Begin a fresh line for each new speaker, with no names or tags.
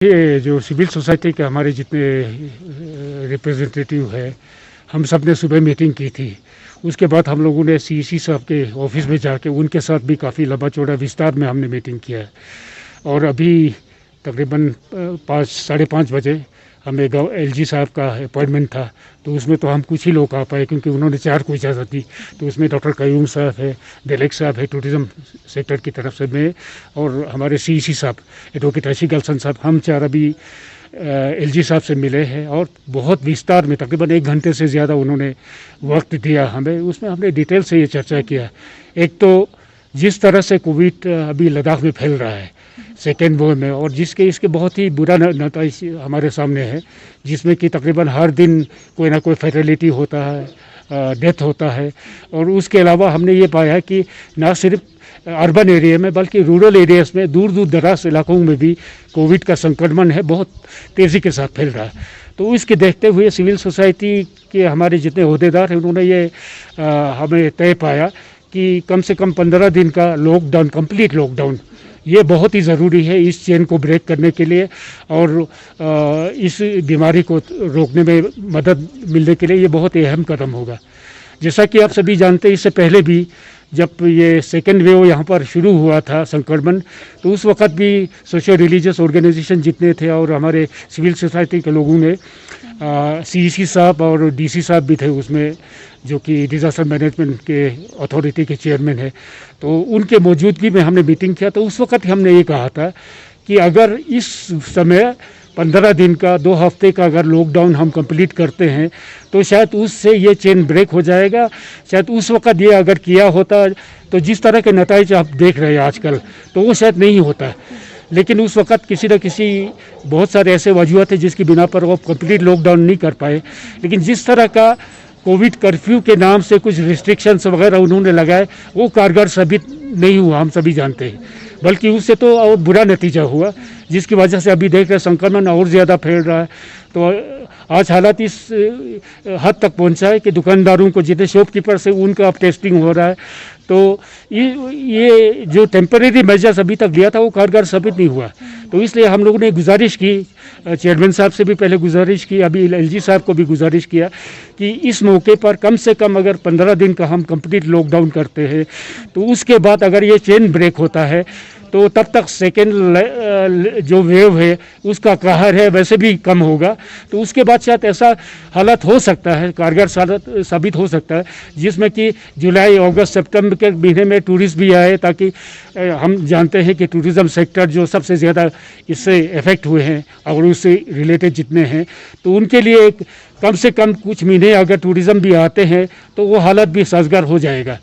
ये जो civil society के हमारे जितने रिप्रेजेंटेटिव है, हम सब ने सुबह मीटिंग की थी। उसके बाद हम लोगों ने सीईसी साहब के ऑफिस में जाके उनके साथ भी काफ़ी लंबा चौड़ा विस्तार में हमने मीटिंग किया है। और अभी तकरीबन 5-5:30 बजे हमें एलजी साहब का अपॉइंटमेंट था, तो उसमें तो हम कुछ ही लोग आ पाए क्योंकि उन्होंने 4 को इजाज़त दी। तो उसमें डॉक्टर कयूम साहब है, दिलेक साहब है टूरिज़्म सेक्टर की तरफ से, मैं और हमारे सीईसी साहब एडवोकेट आशी गलसन साहब, हम 4 अभी एलजी साहब से मिले हैं और बहुत विस्तार में तकरीबन 1 घंटे से ज़्यादा उन्होंने वक्त दिया हमें। उसमें हमने डिटेल से ये चर्चा किया। एक तो जिस तरह से कोविड अभी लद्दाख में फैल रहा है सेकेंड वेव में, और इसके बहुत ही बुरा नतीजा हमारे सामने है, जिसमें कि तकरीबन हर दिन कोई ना कोई फैटेलिटी होता है, डेथ होता है। और उसके अलावा हमने ये पाया कि ना सिर्फ अर्बन एरिया में बल्कि रूरल एरियाज़ में, दूर दूर दराज इलाकों में भी कोविड का संक्रमण है, बहुत तेज़ी के साथ फैल रहा है। तो इसके देखते हुए सिविल सोसाइटी के हमारे जितने अहदेदार हैं उन्होंने ये हमें तय पाया कि कम से कम 15 दिन का लॉकडाउन, कंप्लीट लॉकडाउन, ये बहुत ही ज़रूरी है इस चेन को ब्रेक करने के लिए और इस बीमारी को रोकने में मदद मिलने के लिए ये बहुत ही अहम कदम होगा। जैसा कि आप सभी जानते हैं, इससे पहले भी जब ये सेकेंड वेव यहाँ पर शुरू हुआ था संक्रमण, तो उस वक्त भी सोशल रिलीजियस ऑर्गेनाइजेशन जितने थे और हमारे सिविल सोसाइटी के लोगों ने, सीईसी साहब और डीसी साहब भी थे उसमें, जो कि डिज़ास्टर मैनेजमेंट के अथॉरिटी के चेयरमैन है, तो उनके मौजूदगी में हमने मीटिंग किया। तो उस वक्त हमने ये कहा था कि अगर इस समय 15 दिन का, 2 हफ्ते का अगर लॉकडाउन हम कंप्लीट करते हैं तो शायद उससे ये चेन ब्रेक हो जाएगा। शायद उस वक्त ये अगर किया होता तो जिस तरह के नतीजे आप देख रहे हैं आजकल, तो वो शायद नहीं होता। लेकिन उस वक्त किसी न किसी बहुत सारे ऐसे वजूहत है जिसकी बिना पर वो कंप्लीट लॉकडाउन नहीं कर पाए। लेकिन जिस तरह का कोविड कर्फ्यू के नाम से कुछ रिस्ट्रिक्शंस वगैरह उन्होंने लगाए, वो कारगर साबित नहीं हुआ, हम सभी जानते हैं, बल्कि उससे तो और बुरा नतीजा हुआ, जिसकी वजह से अभी देख रहे संक्रमण और ज़्यादा फैल रहा है। तो आज हालात इस हद तक पहुंचा है कि दुकानदारों को, जितने शॉपकीपर्स हैं, उनका अब टेस्टिंग हो रहा है। तो ये जो टेम्परेरी मेजर्स अभी तक लिया था वो कारगर साबित नहीं हुआ। तो इसलिए हम लोगों ने गुजारिश की, चेयरमैन साहब से भी पहले गुजारिश की, अभी एलजी साहब को भी गुजारिश किया कि इस मौके पर कम से कम अगर 15 दिन का हम कंप्लीट लॉकडाउन करते हैं, तो उसके बाद अगर ये चेन ब्रेक होता है तो तब तक सेकेंड जो वेव है उसका कहर है वैसे भी कम होगा। तो उसके बाद शायद ऐसा हालत हो सकता है, कारगर साबित हो सकता है, जिसमें कि जुलाई, अगस्त, सितंबर के महीने में टूरिस्ट भी आए, ताकि हम जानते हैं कि टूरिज़्म सेक्टर जो सबसे ज़्यादा इससे इफ़ेक्ट हुए हैं और उससे रिलेटेड जितने हैं, तो उनके लिए कम से कम कुछ महीने अगर टूरिज़्म भी आते हैं तो वो हालत भी साजगार हो जाएगा।